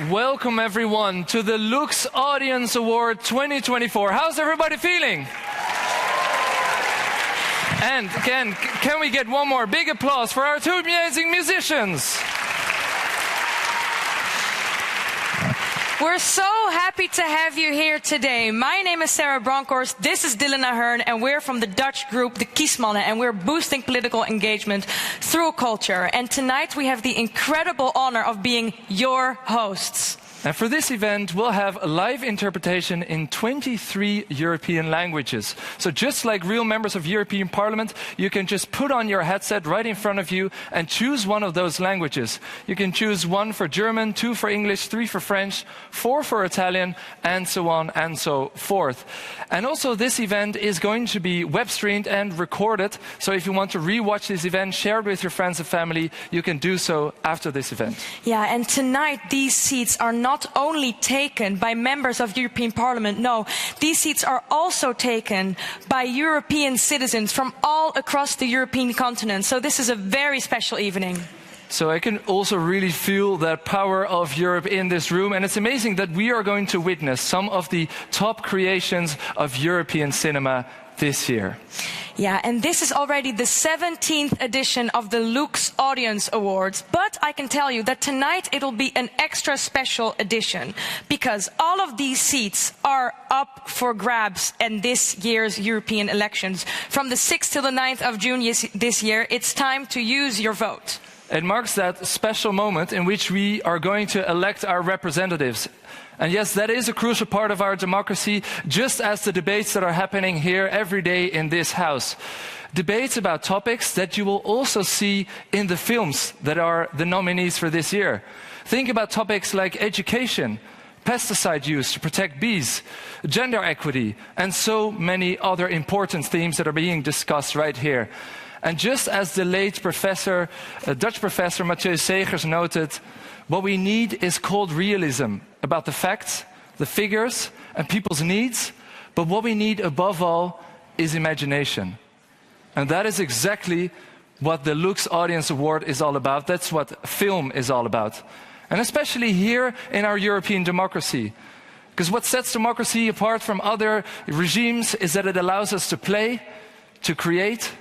Welcome everyone to the LUX Audience Award 2024. How's everybody feeling? And again, can we get one more big applause for our two amazing musicians? We're so happy to have you here today. My name is Sarah Bronkhorst, this is Dylan Ahern, and we're from the Dutch group, the Kiesmannen, and we're boosting political engagement through culture. And tonight we have the incredible honor of being your hosts. And for this event, we'll have a live interpretation in 23 European languages. So just like real members of European Parliament, you can just put on your headset right in front of you and choose one of those languages. You can choose 1 for German, 2 for English, 3 for French, 4 for Italian, and so on and so forth. And also this event is going to be web streamed and recorded. So if you want to rewatch this event, share it with your friends and family, you can do so after this event. Yeah, and tonight these seats are not only taken by members of European Parliament, no, these seats are also taken by European citizens from all across the European continent. So this is a very special evening. So I can also really feel that power of Europe in this room, and it's amazing that we are going to witness some of the top creations of European cinema this year. Yeah, and this is already the 17th edition of the LUX Audience Awards. But I can tell you that tonight it'll be an extra special edition because all of these seats are up for grabs in this year's European elections. From the 6th till the 9th of June this year, it's time to use your vote. It marks that special moment in which we are going to elect our representatives. And yes, that is a crucial part of our democracy, just as the debates that are happening here every day in this house. Debates about topics that you will also see in the films that are the nominees for this year. Think about topics like education, pesticide use to protect bees, gender equity, and so many other important themes that are being discussed right here. And just as the late professor, Dutch professor Mathieu Segers noted, what we need is cold realism about the facts, the figures, and people's needs. But what we need above all is imagination. And that is exactly what the LUX Audience Award is all about. That's what film is all about. And especially here in our European democracy. Because what sets democracy apart from other regimes is that it allows us to play, to create,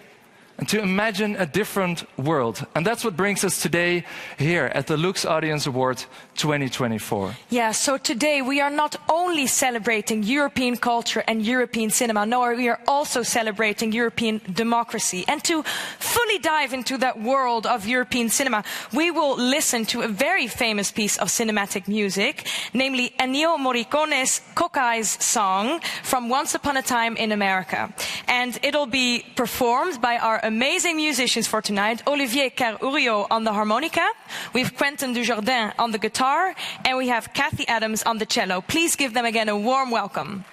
and to imagine a different world. And that's what brings us today here at the LUX Audience Award 2024. Yeah, so today we are not only celebrating European culture and European cinema, no, we are also celebrating European democracy. And to fully dive into that world of European cinema, we will listen to a very famous piece of cinematic music, namely Ennio Morricone's Cockeyes song from Once Upon a Time in America. And it'll be performed by our amazing musicians for tonight. Olivier Carurio on the harmonica, we have Quentin Dujardin on the guitar, and we have Kathy Adams on the cello. Please give them again a warm welcome.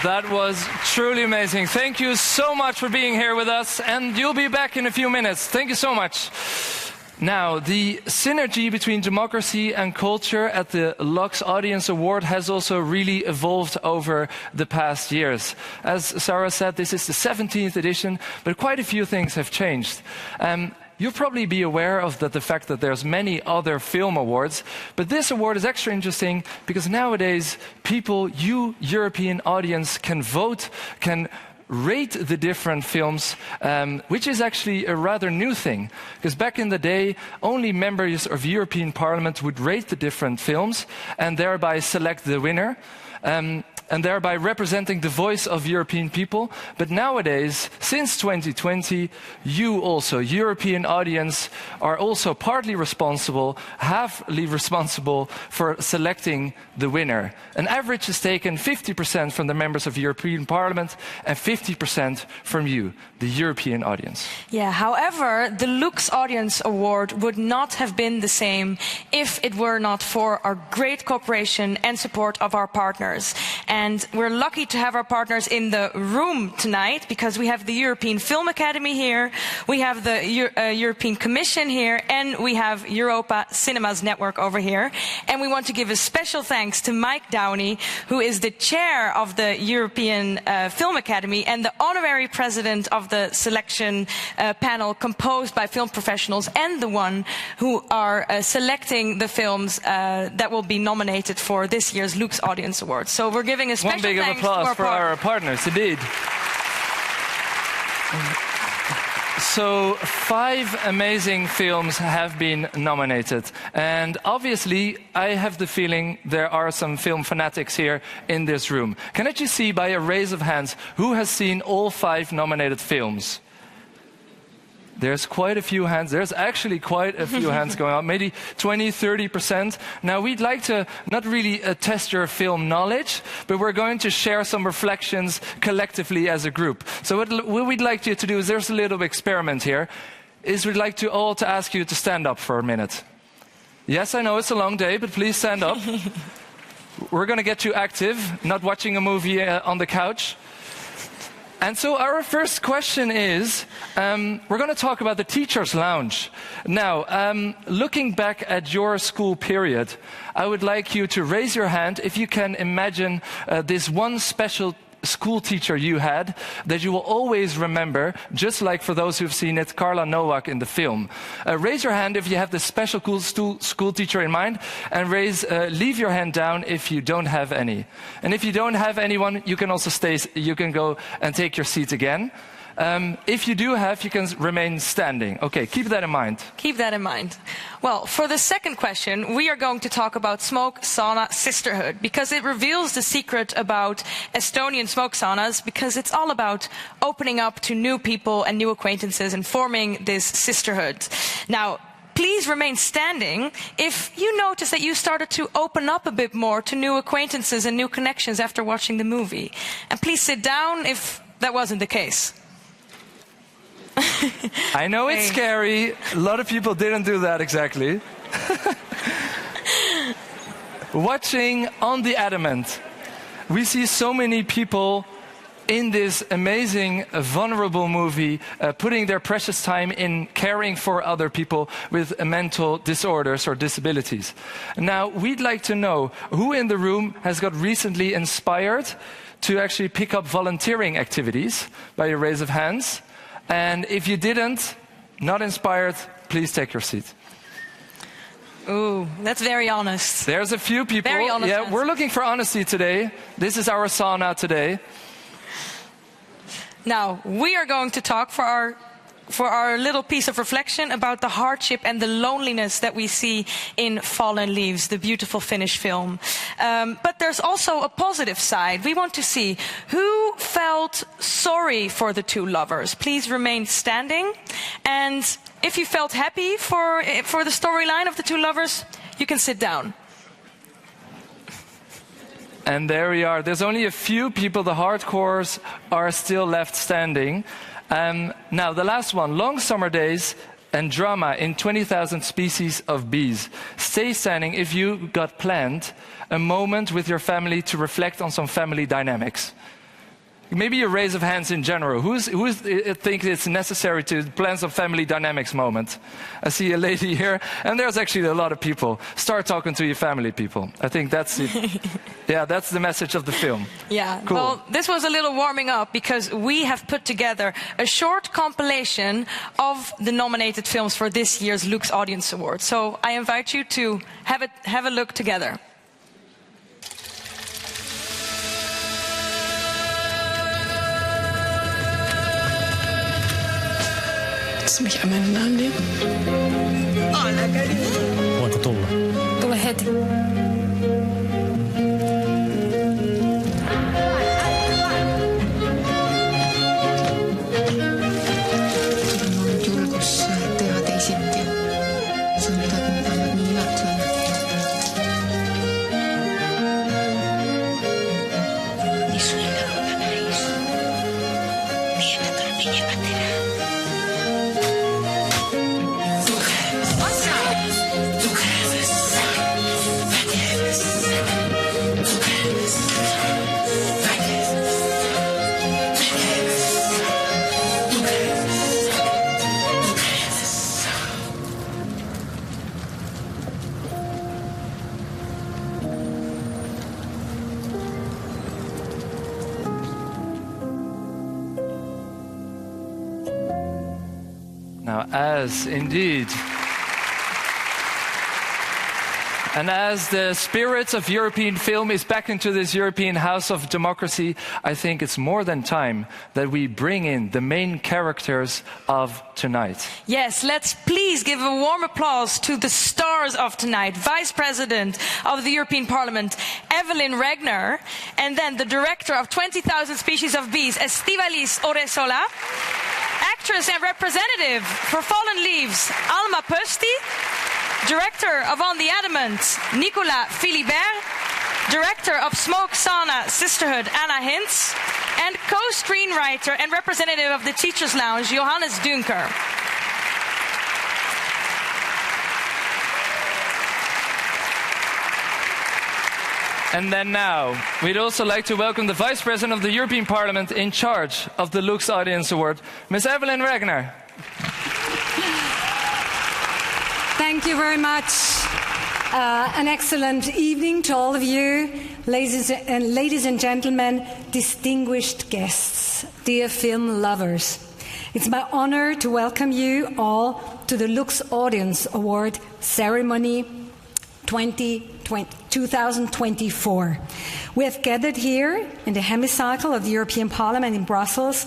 That was truly amazing. Thank you so much for being here with us, and you'll be back in a few minutes. Thank you so much. Now, the synergy between democracy and culture at the LUX Audience Award has also really evolved over the past years. As Sarah said, this is the 17th edition, but quite a few things have changed. You'll probably be aware of the fact that there's many other film awards, but this award is extra interesting because nowadays people, you European audience, can vote, can rate the different films, which is actually a rather new thing. Because back in the day, only members of European Parliament would rate the different films and thereby select the winner. And thereby representing the voice of European people. But nowadays, since 2020, you also, European audience, are also partly responsible, halfly responsible for selecting the winner. An average is taken 50% from the members of European Parliament and 50% from you, the European audience. Yeah, however, the LUX Audience Award would not have been the same if it were not for our great cooperation and support of our partners. And we're lucky to have our partners in the room tonight because we have the European Film Academy here, we have the European Commission here, and we have Europa Cinemas Network over here. And we want to give a special thanks to Mike Downey, who is the chair of the European Film Academy and the honorary president of the selection panel composed by film professionals and the one who are selecting the films that will be nominated for this year's LUX Audience Award. So we're giving a special big of applause for our partners, indeed. So 5 amazing films have been nominated. And obviously, I have the feeling there are some film fanatics here in this room. Can I just see by a raise of hands who has seen all 5 nominated films? There's quite a few hands. There's actually quite a few hands going on, maybe 20, 30%. Now, we'd like to not really test your film knowledge, but we're going to share some reflections collectively as a group. So what we'd like you to do is, there's a little experiment here, is we'd like to all to ask you to stand up for a minute. Yes, I know it's a long day, but please stand up. We're going to get you active, not watching a movie on the couch. And so our first question is, we're going to talk about the Teacher's Lounge. Now, looking back at your school period, I would like you to raise your hand if you can imagine this one special school teacher you had that you will always remember, just like for those who've seen it, Carla Nowak in the film. Raise your hand if you have this special school teacher in mind, and leave your hand down if you don't have any. And if you don't have anyone, you can also you can go and take your seat again. If you do have, you can remain standing. Okay, keep that in mind. Keep that in mind. Well, for the second question, we are going to talk about smoke sauna sisterhood, because it reveals the secret about Estonian smoke saunas, because it's all about opening up to new people and new acquaintances and forming this sisterhood. Now, please remain standing if you notice that you started to open up a bit more to new acquaintances and new connections after watching the movie. And please sit down if that wasn't the case. I know it's scary. A lot of people didn't do that exactly. Watching on the Adamant, we see so many people in this amazing, vulnerable movie, putting their precious time in caring for other people with mental disorders or disabilities. Now, we'd like to know who in the room has got recently inspired to actually pick up volunteering activities by a raise of hands. And if you didn't, not inspired, please take your seat. Ooh, that's very honest. There's a few people. Very honest. Yeah, we're looking for honesty today. This is our sauna today. Now, we are going to talk for our little piece of reflection about the hardship and the loneliness that we see in Fallen Leaves, the beautiful Finnish film. But there's also a positive side. We want to see who felt sorry for the two lovers. Please remain standing. And if you felt happy for the storyline of the two lovers, you can sit down. And there we are. There's only a few people, the hardcores, are still left standing. Now, the last one, long summer days and drama in 20,000 species of bees. Stay standing if you got planned a moment with your family to reflect on some family dynamics. Maybe a raise of hands in general. Who thinks it's necessary to plan some family dynamics moment? I see a lady here, and there's actually a lot of people. Start talking to your family, people. I think that's it. Yeah, that's the message of the film. Yeah, cool. Well, this was a little warming up because we have put together a short compilation of the nominated films for this year's LUX Audience Award. So I invite you to have a look together. Kannatko mich an meinen Namen nehmen? Voinko tulla? Tule heti. Julkussa tehat esitti. Se on jotakin, mitä olet niin iloittanut. Niin sulle on näis. Tiedätkö, minä terää. Now, as the spirit of European film is back into this European house of democracy, I think it's more than time that we bring in the main characters of tonight. Yes, let's please give a warm applause to the stars of tonight. Vice President of the European Parliament, Evelyn Regner, and then the Director of 20,000 Species of Bees, Estíbaliz Urresola. Actress and representative for Fallen Leaves, Alma Pösti. Director of On the Adamant, Nicolas Philibert. Director of Smoke Sauna, Sisterhood, Anna Hintz. And co-screenwriter and representative of the Teachers Lounge, Johannes Dunker. And then now, we'd also like to welcome the Vice President of the European Parliament in charge of the LUX Audience Award, Ms. Evelyn Regner. Thank you very much. An excellent evening to all of you, ladies and gentlemen, distinguished guests, dear film lovers. It's my honor to welcome you all to the LUX Audience Award ceremony 2024. We have gathered here in the hemicycle of the European Parliament in Brussels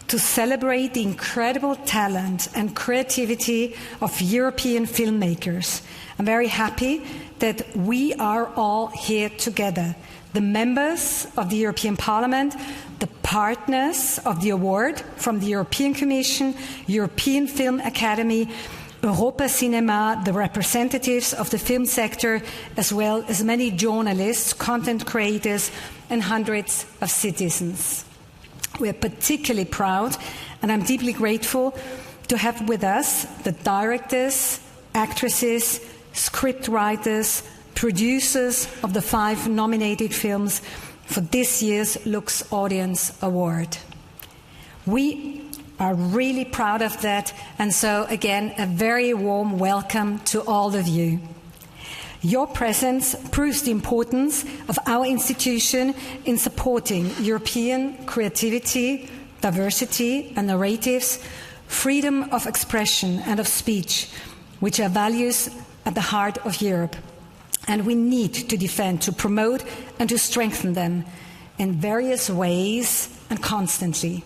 to celebrate the incredible talent and creativity of European filmmakers. I'm very happy that we are all here together. The members of the European Parliament, the partners of the award from the European Commission, European Film Academy, Europa Cinema, the representatives of the film sector, as well as many journalists, content creators, and hundreds of citizens. We are particularly proud, and I'm deeply grateful to have with us the directors, actresses, scriptwriters, producers of the 5 nominated films for this year's LUX Audience Award. We are really proud of that, and so again, a very warm welcome to all of you. Your presence proves the importance of our institution in supporting European creativity, diversity and narratives, freedom of expression and of speech, which are values at the heart of Europe. And we need to defend, to promote and to strengthen them in various ways and constantly.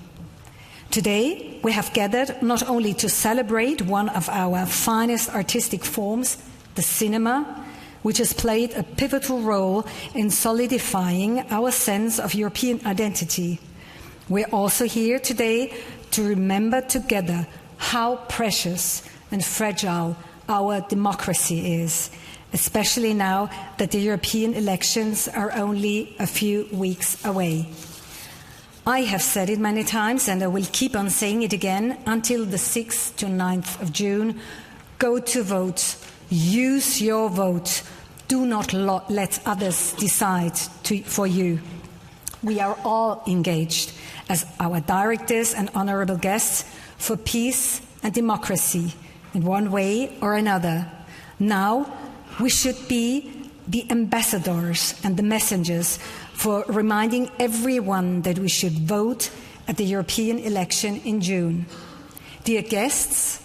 Today, we have gathered not only to celebrate one of our finest artistic forms, the cinema, which has played a pivotal role in solidifying our sense of European identity. We're also here today to remember together how precious and fragile our democracy is, especially now that the European elections are only a few weeks away. I have said it many times, and I will keep on saying it again until the 6th to 9th of June. Go to vote. Use your vote. Do not let others decide for you. We are all engaged as our directors and honorable guests for peace and democracy in one way or another. Now, we should be the ambassadors and the messengers for reminding everyone that we should vote at the European election in June. Dear guests,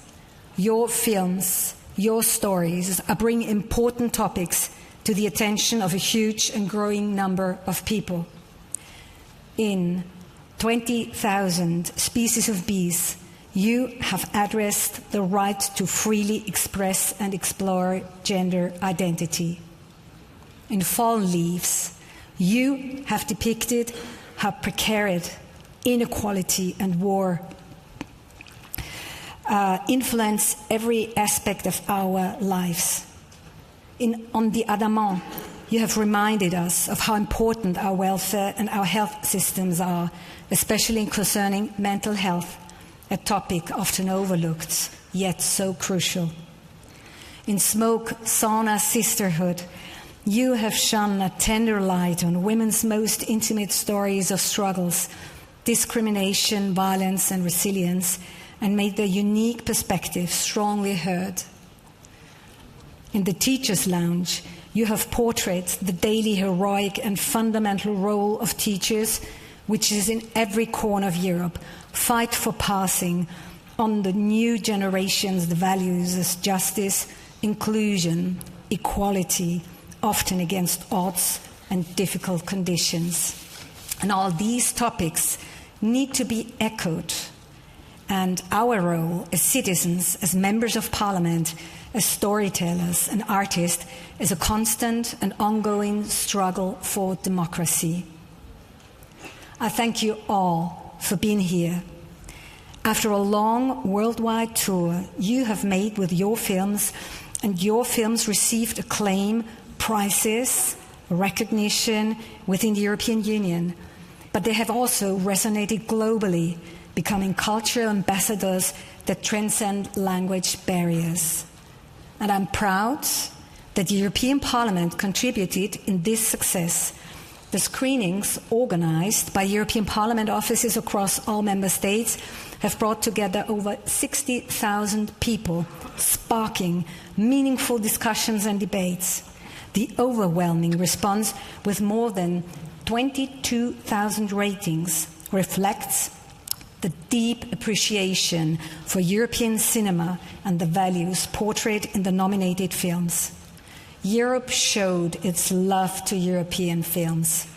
your films, your stories are bringing important topics to the attention of a huge and growing number of people. In 20,000 species of bees, you have addressed the right to freely express and explore gender identity. In Fallen Leaves, you have depicted how precarious, inequality and war influence every aspect of our lives. On the Adamant, you have reminded us of how important our welfare and our health systems are, especially concerning mental health, a topic often overlooked, yet so crucial. In Smoke, Sauna, Sisterhood, you have shone a tender light on women's most intimate stories of struggles, discrimination, violence and resilience, and made their unique perspective strongly heard. In the Teachers' Lounge, you have portrayed the daily heroic and fundamental role of teachers, which is in every corner of Europe, fight for passing on the new generations the values as justice, inclusion, equality, often against odds and difficult conditions. And all these topics need to be echoed. And our role as citizens, as members of parliament, as storytellers and artists, is a constant and ongoing struggle for democracy. I thank you all for being here. After a long worldwide tour you have made with your films, and your films received acclaim, prizes, recognition within the European Union, but they have also resonated globally, becoming cultural ambassadors that transcend language barriers. And I'm proud that the European Parliament contributed in this success. The screenings organized by European Parliament offices across all member states have brought together over 60,000 people, sparking meaningful discussions and debates. The overwhelming response, with more than 22,000 ratings, reflects the deep appreciation for European cinema and the values portrayed in the nominated films. Europe showed its love to European films.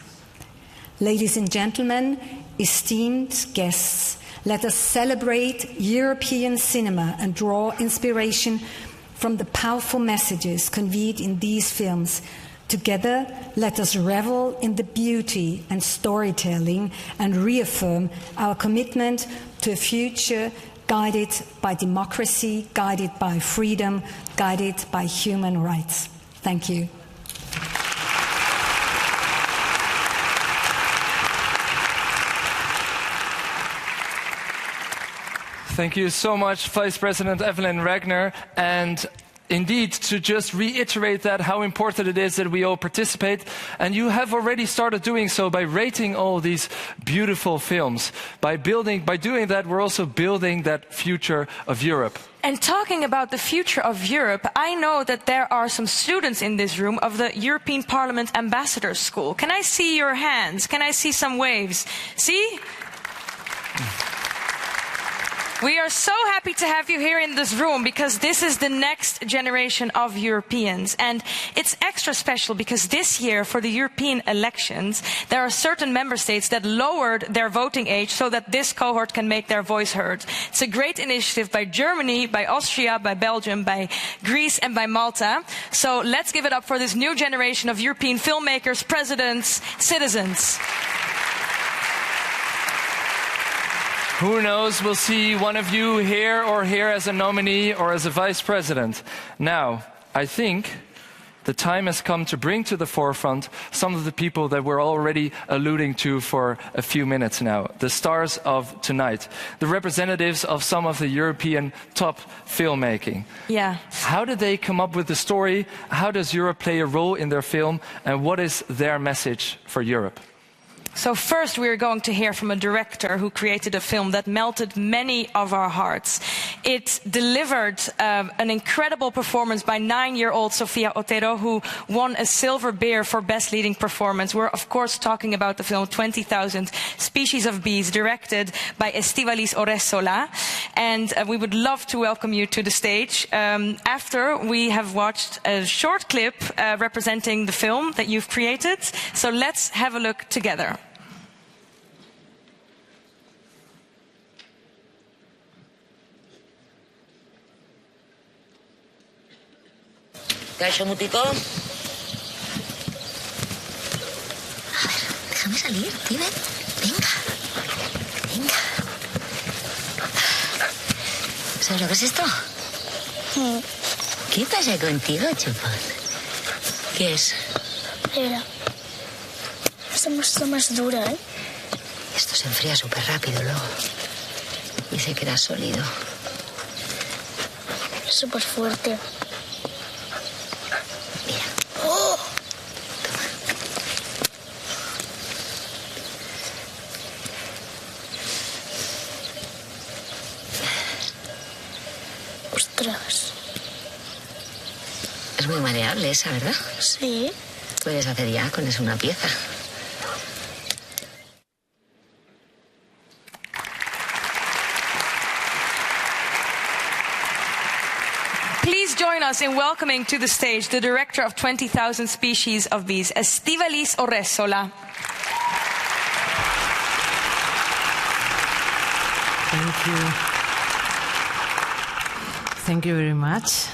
Ladies and gentlemen, esteemed guests, let us celebrate European cinema and draw inspiration from the powerful messages conveyed in these films. Together, let us revel in the beauty and storytelling and reaffirm our commitment to a future guided by democracy, guided by freedom, guided by human rights. Thank you. Thank you so much, Vice President Evelyn Regner. And indeed, to just reiterate that, how important it is that we all participate. And you have already started doing so by rating all these beautiful films. By doing that, we're also building that future of Europe. And talking about the future of Europe, I know that there are some students in this room of the European Parliament Ambassadors School. Can I see your hands? Can I see some waves? See? We are so happy to have you here in this room, because this is the next generation of Europeans. And it's extra special because this year, for the European elections, there are certain member states that lowered their voting age so that this cohort can make their voice heard. It's a great initiative by Germany, by Austria, by Belgium, by Greece and by Malta. So let's give it up for this new generation of European filmmakers, presidents, citizens. Who knows, we'll see one of you here as a nominee or as a vice president. Now, I think the time has come to bring to the forefront some of the people that we're already alluding to for a few minutes now. The stars of tonight, the representatives of some of the European top filmmaking. Yeah. How did they come up with the story? How does Europe play a role in their film? And what is their message for Europe? So first we are going to hear from a director who created a film that melted many of our hearts. It delivered an incredible performance by 9-year-old Sofia Otero, who won a Silver Bear for Best Leading Performance. We're of course talking about the film 20,000 Species of Bees, directed by Estíbaliz Urresola. And we would love to welcome you to the stage after we have watched a short clip representing the film that you've created. So let's have a look together. Caixo Mutico. A ver, déjame salir, Philibert. Venga. Venga. ¿Sabes lo que es esto? ¿Qué pasa contigo, chupón? ¿Qué es? Era. Está más dura, ¿eh? Esto se enfría súper rápido luego. Dice que era sólido. Súper fuerte. Mira. ¡Oh! Toma. Ostras. Es muy mareable esa, ¿verdad? Sí. Puedes hacer ya con eso una pieza. Please join us in welcoming to the stage the director of 20,000 Species of Bees, Estíbaliz Urresola. Thank you. Thank you very much.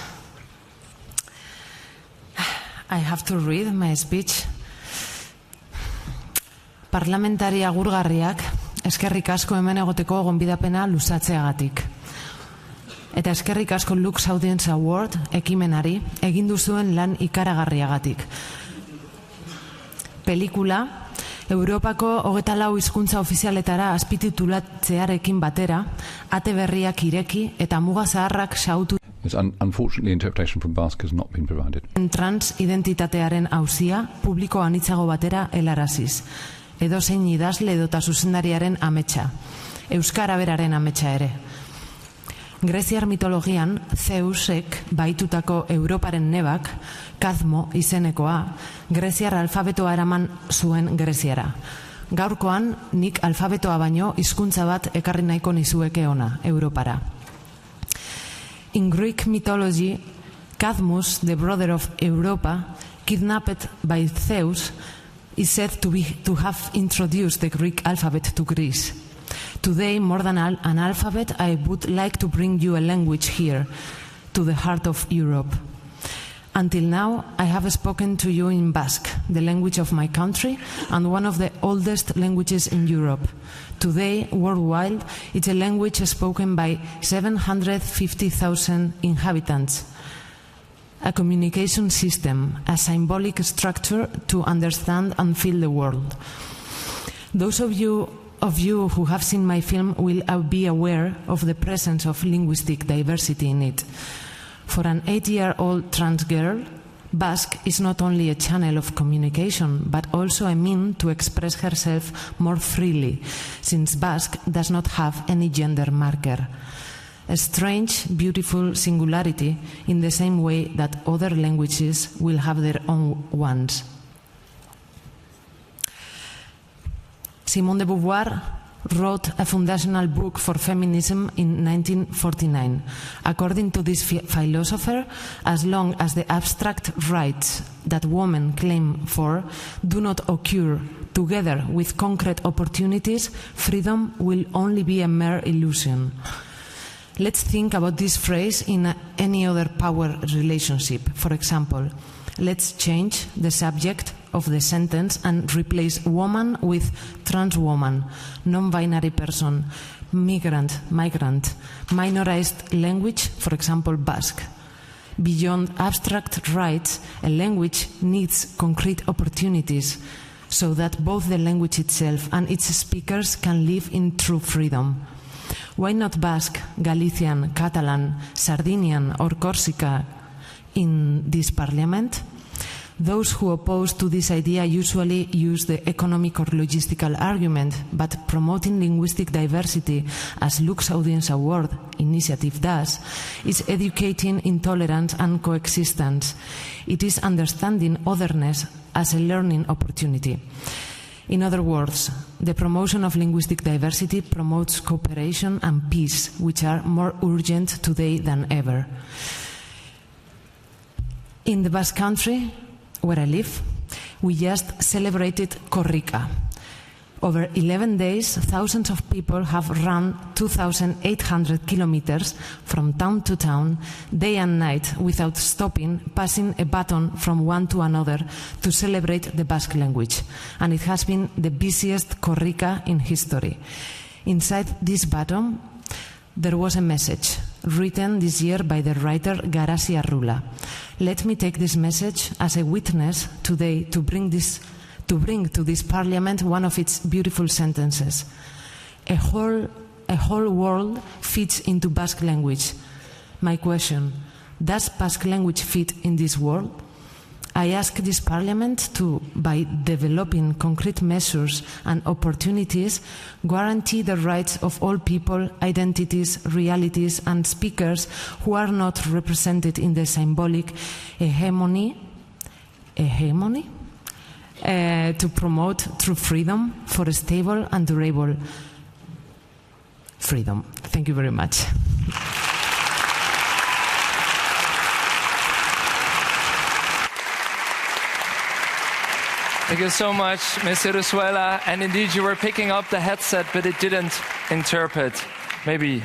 I have to read my speech. Parlamentari agurgarriak, eskerrik asko hemen egoteko gonbidapena luzatzeagatik. Eta eskerrik asko LUX Audience Award ekimenari egin duzuen lan ikaragarriagatik. Pelikula, Europako 24 hizkuntza ofizialetara azpititulatzearekin batera, ate berriak ireki eta muga zaharrak xahutu Unfortunately, interpretation from Basque has not been provided. Trans-identitatearen auzia publiko anitzago batera helaraziz. Edozein idazle edota zuzendariaren ametsa. Euskara beraren ametsa ere. Greziar mitologian, Zeusek baitutako Europaren nebak, Kazmo izenekoa, Greziar alfabetoa eraman zuen Greziara. Gaurkoan, nik alfabetoa baino hizkuntza bat ekarri nahiko nizueke ona, Europara. In Greek mythology, Cadmus, the brother of Europa, kidnapped by Zeus, is said to have introduced the Greek alphabet to Greece. Today, more than an alphabet, I would like to bring you a language here, to the heart of Europe. Until now, I have spoken to you in Basque, the language of my country, and one of the oldest languages in Europe. Today, worldwide, it's a language spoken by 750,000 inhabitants. A communication system, a symbolic structure to understand and feel the world. Those of you who have seen my film will be aware of the presence of linguistic diversity in it. For an 8-year-old trans girl, Basque is not only a channel of communication, but also a means to express herself more freely, since Basque does not have any gender marker. A strange, beautiful singularity in the same way that other languages will have their own ones. Simone de Beauvoir wrote a foundational book for feminism in 1949. According to this philosopher, as long as the abstract rights that women claim for do not occur together with concrete opportunities, freedom will only be a mere illusion. Let's think about this phrase in any other power relationship. For example, let's change the subject of the sentence and replace woman with trans woman, non-binary person, migrant, minorized language, for example, Basque. Beyond abstract rights, a language needs concrete opportunities so that both the language itself and its speakers can live in true freedom. Why not Basque, Galician, Catalan, Sardinian or Corsica in this parliament? Those who oppose to this idea usually use the economic or logistical argument, but promoting linguistic diversity, as LUX Audience Award initiative does, is educating intolerance and coexistence. It is understanding otherness as a learning opportunity. In other words, the promotion of linguistic diversity promotes cooperation and peace, which are more urgent today than ever. In the Basque Country, where I live, we just celebrated Korrika. Over 11 days, thousands of people have run 2,800 kilometers from town to town, day and night, without stopping, passing a baton from one to another to celebrate the Basque language. And it has been the busiest Korrika in history. Inside this baton, there was a message written this year by the writer Garazi Arrula. Let me take this message as a witness today to bring to this parliament one of its beautiful sentences. A whole world fits into Basque language. My question, does Basque language fit in this world? I ask this parliament to, by developing concrete measures and opportunities, guarantee the rights of all people, identities, realities, and speakers who are not represented in the symbolic hegemony to promote true freedom for a stable and durable freedom. Thank you very much. Thank you so much, Ms. Urresola. And indeed, you were picking up the headset, but it didn't interpret. Maybe.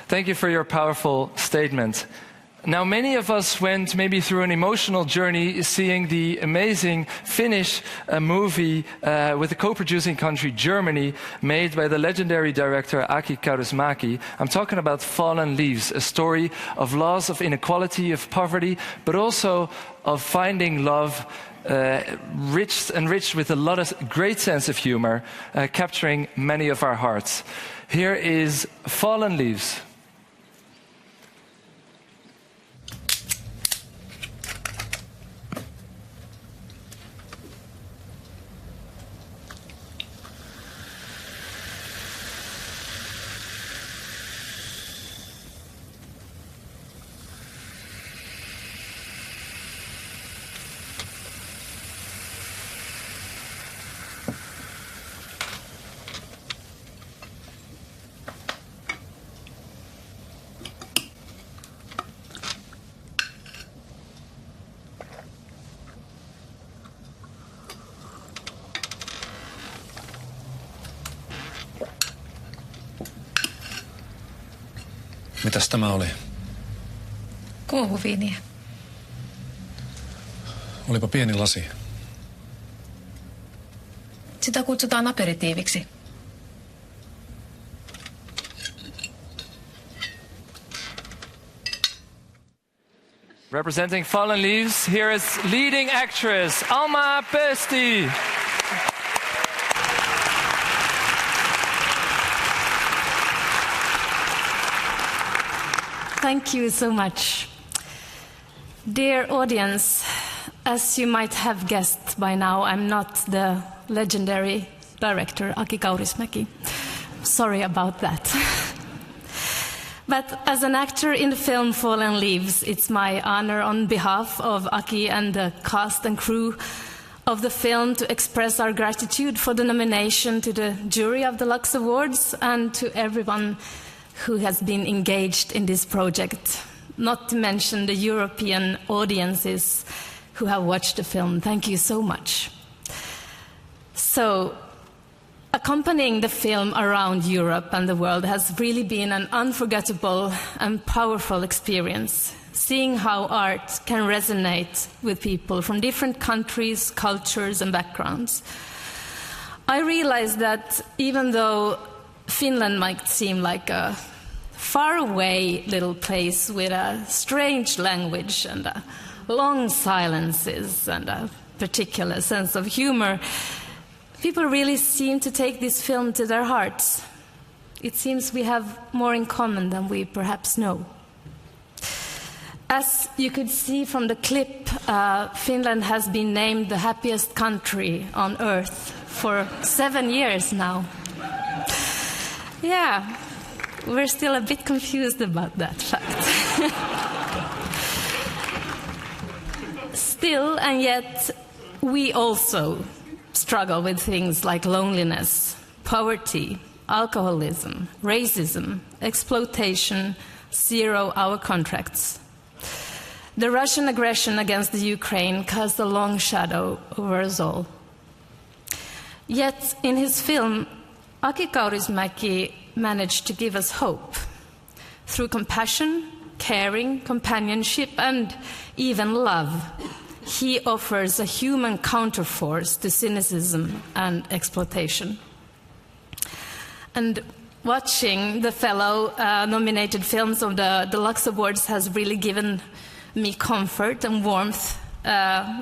Thank you for your powerful statement. Now, many of us went maybe through an emotional journey seeing the amazing Finnish movie with the co-producing country Germany, made by the legendary director Aki Kaurismäki. I'm talking about Fallen Leaves, a story of loss, of inequality, of poverty, but also of finding love, enriched with a lot of great sense of humor, capturing many of our hearts. Here is Fallen Leaves. Mitäs tämä oli? Kuohuviiniä. Olipa pieni lasi. Sitä kutsutaan aperitiiviksi. Representing Fallen Leaves, here is leading actress Alma Pesti. Thank you so much. Dear audience, as you might have guessed by now, I'm not the legendary director Aki Kaurismäki. Sorry about that. But as an actor in the film Fallen Leaves, it's my honor on behalf of Aki and the cast and crew of the film to express our gratitude for the nomination to the jury of the LUX Awards and to everyone who has been engaged in this project, not to mention the European audiences who have watched the film. Thank you so much. So, accompanying the film around Europe and the world has really been an unforgettable and powerful experience, seeing how art can resonate with people from different countries, cultures, and backgrounds. I realized that even though Finland might seem like a faraway little place with a strange language and long silences and a particular sense of humor, people really seem to take this film to their hearts. It seems we have more in common than we perhaps know. As you could see from the clip, Finland has been named the happiest country on earth for 7 years now. Yeah, we're still a bit confused about that fact. Still, and yet, we also struggle with things like loneliness, poverty, alcoholism, racism, exploitation, zero-hour contracts. The Russian aggression against the Ukraine cast a long shadow over us all. Yet, in his film, Aki Kaurismäki managed to give us hope. Through compassion, caring, companionship, and even love, he offers a human counterforce to cynicism and exploitation. And watching the fellow nominated films of the LUX Awards has really given me comfort and warmth.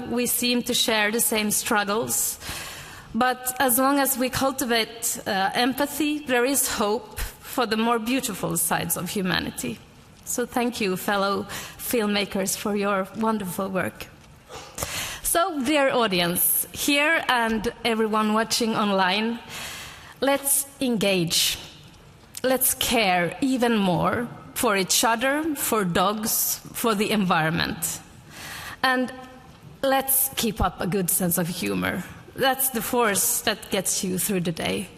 We seem to share the same struggles. But as long as we cultivate empathy, there is hope for the more beautiful sides of humanity. So thank you, fellow filmmakers, for your wonderful work. So, dear audience, here and everyone watching online, let's engage. Let's care even more for each other, for dogs, for the environment. And let's keep up a good sense of humor. That's the force that gets you through the day.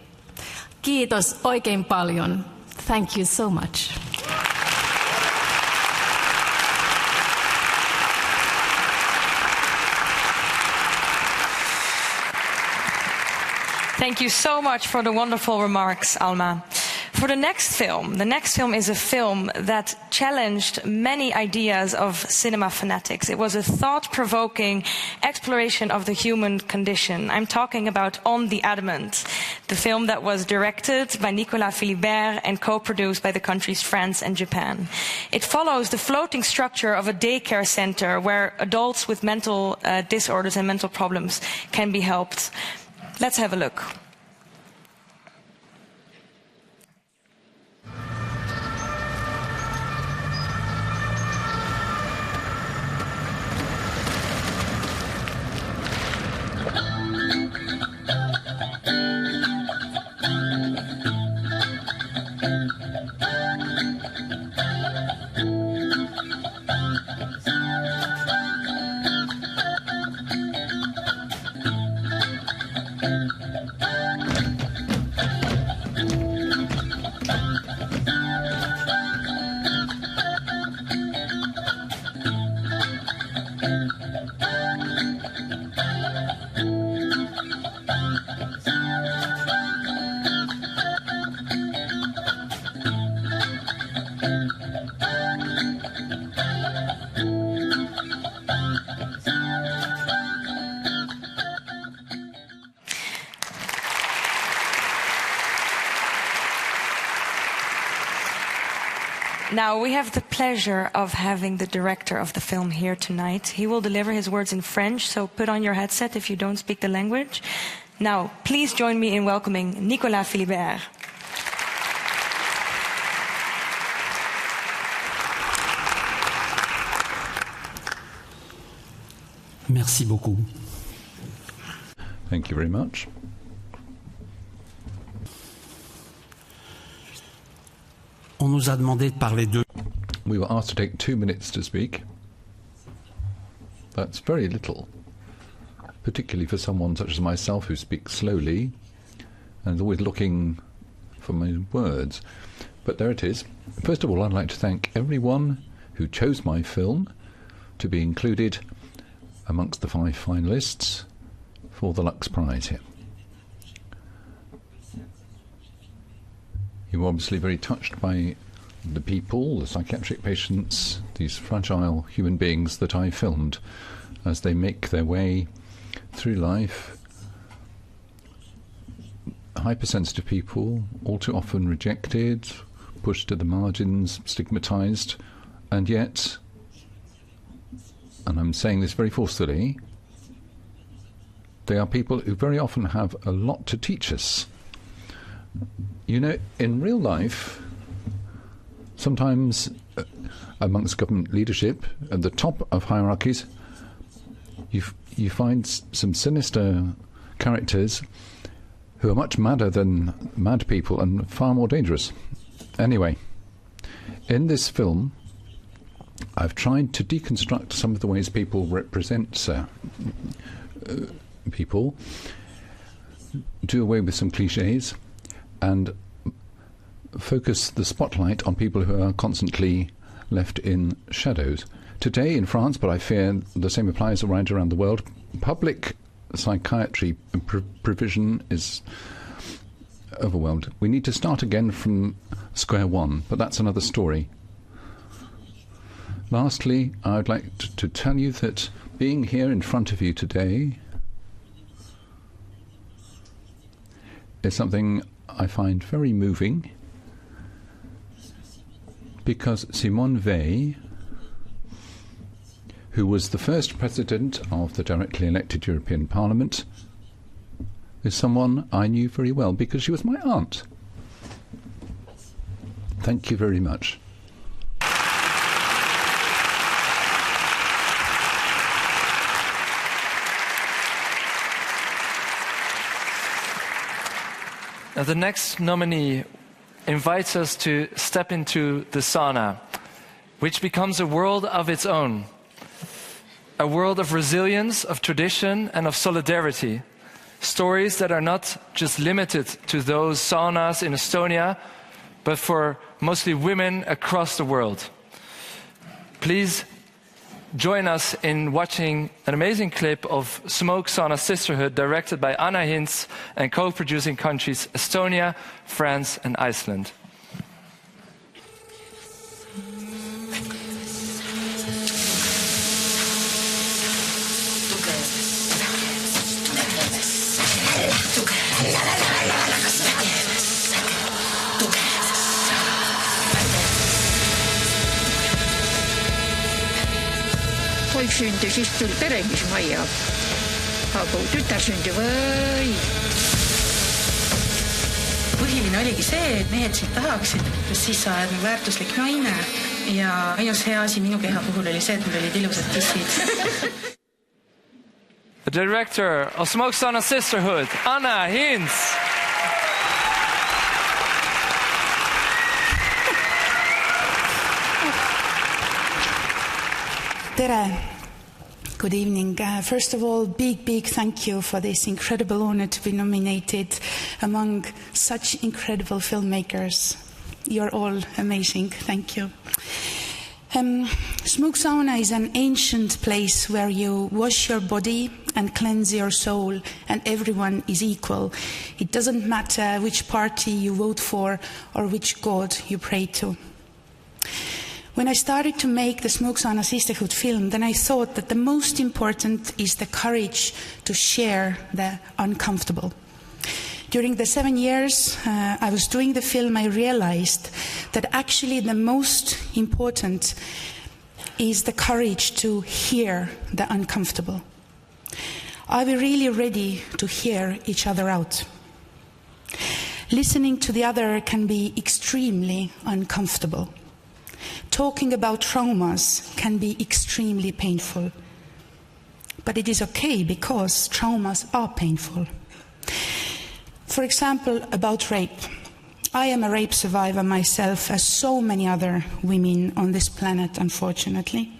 Kiitos oikein paljon. Thank you so much. Thank you so much for the wonderful remarks, Alma. For the next film is a film that challenged many ideas of cinema fanatics. It was a thought-provoking exploration of the human condition. I'm talking about On the Adamant, the film that was directed by Nicolas, Philibert and co-produced by the countries France and Japan. It follows the floating structure of a daycare center where adults with mental disorders and mental problems can be helped. Let's have a look. Now, we have the pleasure of having the director of the film here tonight. He will deliver his words in French, so put on your headset if you don't speak the language. Now, please join me in welcoming Nicolas Philibert. Merci beaucoup. Thank you very much. On nous a demandé de parler d'eux. We were asked to take 2 minutes to speak. That's very little, particularly for someone such as myself who speaks slowly and is always looking for my words. But there it is. First of all, I'd like to thank everyone who chose my film to be included amongst the 5 finalists for the Lux Prize here. You were obviously very touched by the people, the psychiatric patients, these fragile human beings that I filmed as they make their way through life. Hypersensitive people, all too often rejected, pushed to the margins, stigmatized, and yet, and I'm saying this very forcefully, they are people who very often have a lot to teach us. You know, in real life, sometimes amongst government leadership, at the top of hierarchies, you find some sinister characters who are much madder than mad people and far more dangerous. Anyway, in this film, I've tried to deconstruct some of the ways people represent people, do away with some cliches, and focus the spotlight on people who are constantly left in shadows. Today in France, but I fear the same applies around the world, public psychiatry provision is overwhelmed. We need to start again from square one, but that's another story. Lastly, I would like to tell you that being here in front of you today is something I find very moving, because Simone Veil, who was the first president of the directly elected European Parliament, is someone I knew very well because she was my aunt. Thank you very much. Now, the next nominee invites us to step into the sauna, which becomes a world of its own. A world of resilience, of tradition, and of solidarity. Stories that are not just limited to those saunas in Estonia, but for mostly women across the world. Please join us in watching an amazing clip of Smoke Sauna Sisterhood, directed by Anna Hinz and co-producing countries Estonia, France, and Iceland. Poeg sündis, siis tuli peremismajja. Aga tütar sündi või? Põhiline oligi see, et mehed sind tahaksid, sest siis sa oled väärtuslik naine. Ja ainus hea asi minu keha puhul oli see, et mul olid ilusad tissid. The director of Smoke Sauna Sisterhood, Anna Hinz. Tere. Good evening. First of all, big thank you for this incredible honor to be nominated among such incredible filmmakers. You're all amazing. Thank you. Smoke Sauna is an ancient place where you wash your body and cleanse your soul, and everyone is equal. It doesn't matter which party you vote for or which god you pray to. When I started to make the Smoke Sauna Sisterhood film, then I thought that the most important is the courage to share the uncomfortable. During the 7 years I was doing the film, I realized that actually the most important is the courage to hear the uncomfortable. Are we really ready to hear each other out? Listening to the other can be extremely uncomfortable. Talking about traumas can be extremely painful. But it is okay because traumas are painful. For example, about rape. I am a rape survivor myself, as so many other women on this planet, unfortunately.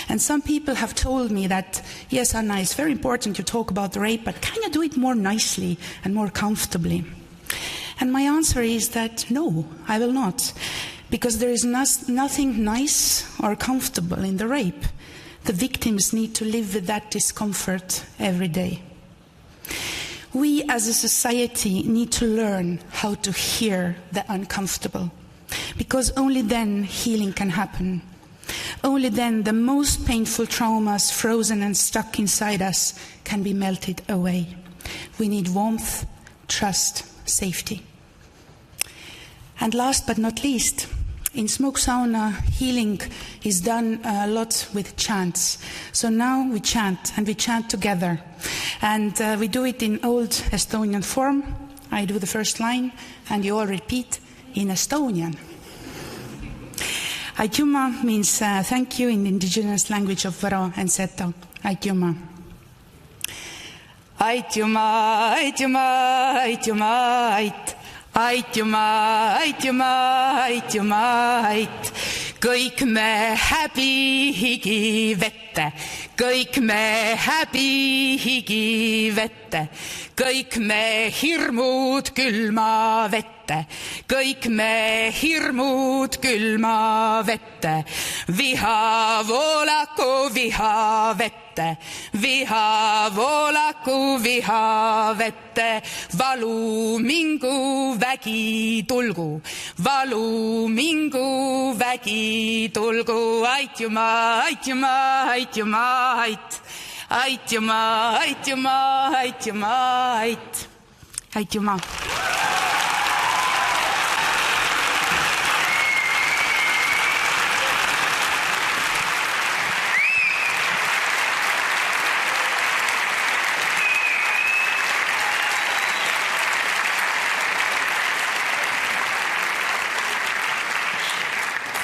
And some people have told me that, yes, Anna, it's very important you talk about the rape, but can you do it more nicely and more comfortably? And my answer is that no, I will not. Because there is nothing nice or comfortable in the rape. The victims need to live with that discomfort every day. We as a society need to learn how to hear the uncomfortable. Because only then healing can happen. Only then the most painful traumas frozen and stuck inside us can be melted away. We need warmth, trust, safety. And last but not least, in Smoke Sauna, healing is done a lot with chants. So now we chant, and we chant together. And we do it in old Estonian form. I do the first line, and you all repeat in Estonian. Aitjuma means thank you in the indigenous language of Võro and Seto. Aitjuma. Aitjuma, aitjuma, aitjuma, ait. Aitjuma, aitjuma, aitjuma, ait. Kõik me häbi higi vette, kõik me häbi higi vette, kõik me hirmud külma vette, kõik me hirmud külma vette, viha voolaku viha vette, viha voolaku viha vette, valu mingu vägi tulgu, valu mingu vägi tulgu, aitjuma, aitjuma, aitjuma, ait, aitjuma, aitjuma, aitjuma, ait, aitjuma.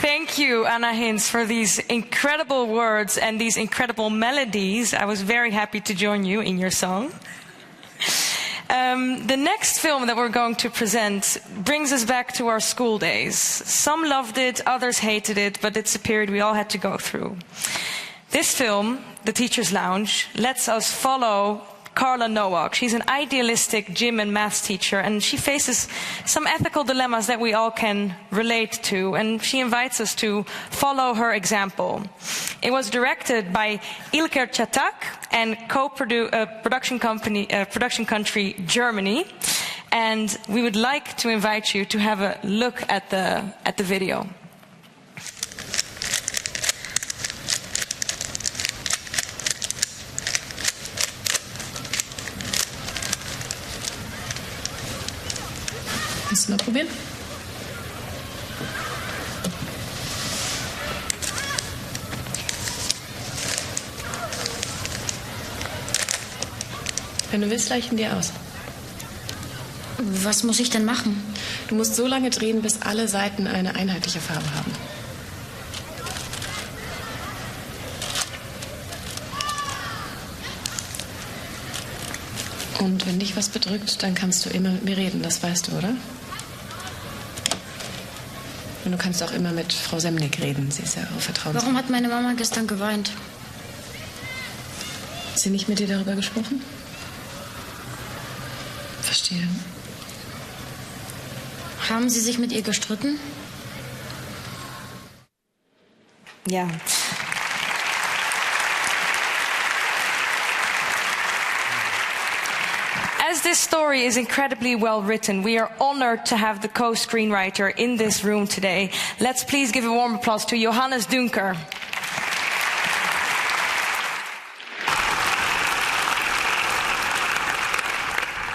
Thank you, Anna Hinz, for these incredible words and these incredible melodies. I was very happy to join you in your song. The next film that we're going to present brings us back to our school days. Some loved it, others hated it, but it's a period we all had to go through. This film, The Teacher's Lounge, lets us follow Carla Nowak. She's an idealistic gym and maths teacher, and she faces some ethical dilemmas that we all can relate to, and she invites us to follow her example. It was directed by Ilker Çatak and production country Germany, and we would like to invite you to have a look at the video. Willst du mal probieren? Wenn du willst, reichen dir aus. Was muss ich denn machen? Du musst so lange drehen, bis alle Seiten eine einheitliche Farbe haben. Und wenn dich was bedrückt, dann kannst du immer mit mir reden, das weißt du, oder? Und du kannst auch immer mit Frau Semnick reden, sie ist ja auch vertrauensvoll. Warum hat meine Mama gestern geweint? Hat sie nicht mit dir darüber gesprochen? Verstehe. Haben Sie sich mit ihr gestritten? Ja. As this story is incredibly well written, we are honored to have the co-screenwriter in this room today. Let's please give a warm applause to Johannes Dunker.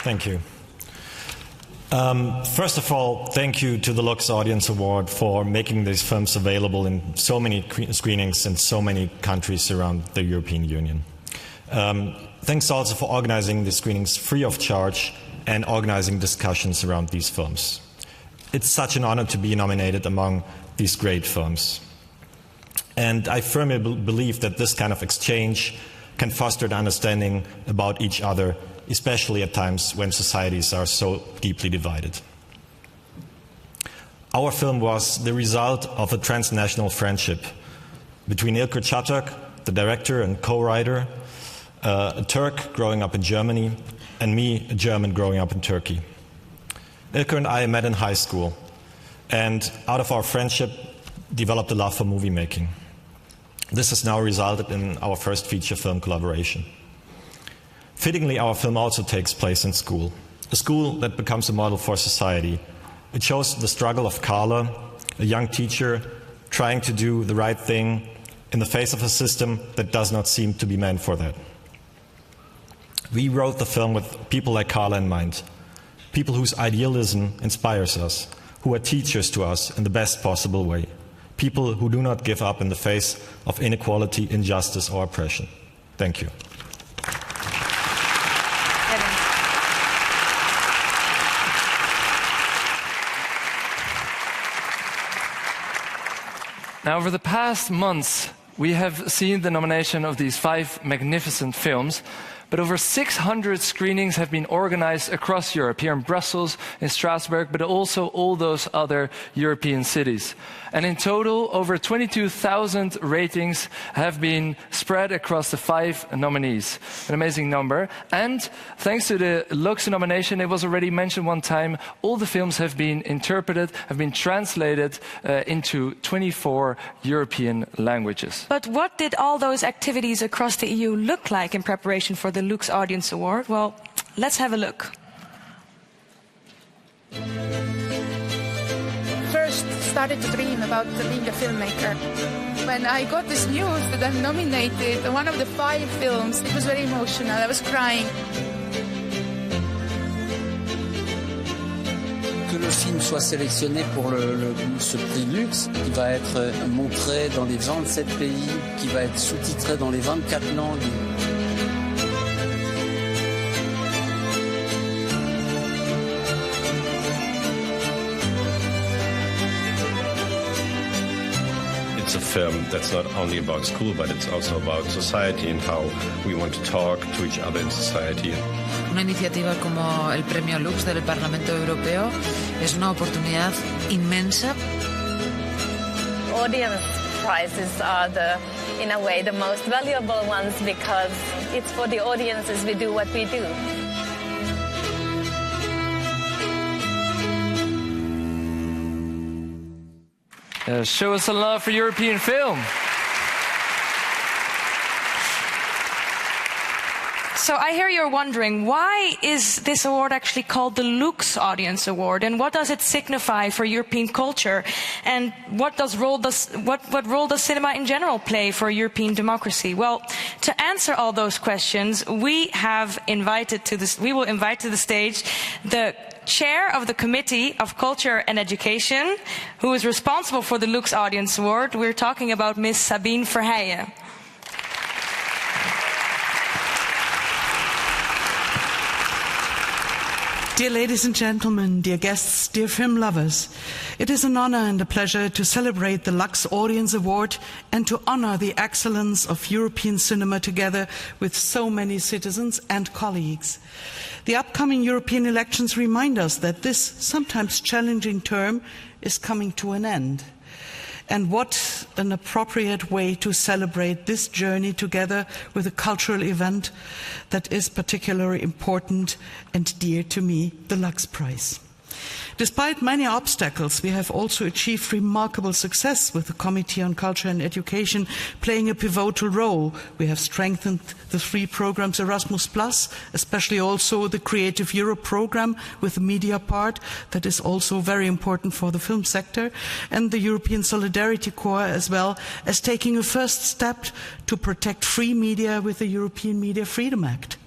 Thank you. First of all, thank you to the LUX Audience Award for making these films available in so many screenings in so many countries around the European Union. Thanks also for organizing the screenings free of charge and organizing discussions around these films. It's such an honor to be nominated among these great films. And I firmly believe that this kind of exchange can foster an understanding about each other, especially at times when societies are so deeply divided. Our film was the result of a transnational friendship between Ilker Çatak, the director and co-writer, a Turk growing up in Germany, and me, a German growing up in Turkey. Ilker and I met in high school, and out of our friendship developed a love for movie making. This has now resulted in our first feature film collaboration. Fittingly, our film also takes place in school, a school that becomes a model for society. It shows the struggle of Carla, a young teacher trying to do the right thing in the face of a system that does not seem to be meant for that. We wrote the film with people like Carla in mind, people whose idealism inspires us, who are teachers to us in the best possible way, people who do not give up in the face of inequality, injustice, or oppression. Thank you. Now, over the past months, we have seen the nomination of these 5 magnificent films, but over 600 screenings have been organized across Europe, here in Brussels, in Strasbourg, but also all those other European cities. And in total, over 22,000 ratings have been spread across the 5 nominees. An amazing number. And thanks to the LUX nomination, it was already mentioned one time, all the films have been interpreted, have been translated into 24 European languages. But what did all those activities across the EU look like in preparation for the LUX Audience Award? Well, let's have a look. First started to dream about being a filmmaker. When I got this news that I'm nominated, one of the 5 films, it was very emotional. I was crying. Que le film soit sélectionné pour ce prix Lux, qui va être montré dans les 27 pays, qui va être sous-titré dans les 24 langues. It's a film that's not only about school, but it's also about society and how we want to talk to each other in society. Una iniciativa como el Premio Lux del Parlamento Europeo es una oportunidad inmensa. Audience prizes are in a way, the most valuable ones because it's for the audiences we do what we do. Show us some love for European film. So I hear you're wondering, why is this award actually called the LUX Audience Award, and what does it signify for European culture, and what role does cinema in general play for European democracy? Well, to answer all those questions, we will invite to the stage the Chair of the Committee of Culture and Education, who is responsible for the LUX Audience Award. We're talking about Ms. Sabine Verheijen. Dear ladies and gentlemen, dear guests, dear film lovers, it is an honor and a pleasure to celebrate the LUX Audience Award and to honor the excellence of European cinema together with so many citizens and colleagues. The upcoming European elections remind us that this sometimes challenging term is coming to an end. And what an appropriate way to celebrate this journey together with a cultural event that is particularly important and dear to me, the LUX Prize. Despite many obstacles, we have also achieved remarkable success with the Committee on Culture and Education playing a pivotal role. We have strengthened the 3 programs Erasmus+, especially also the Creative Europe program with the media part that is also very important for the film sector, and the European Solidarity Corps, as well as taking a first step to protect free media with the European Media Freedom Act.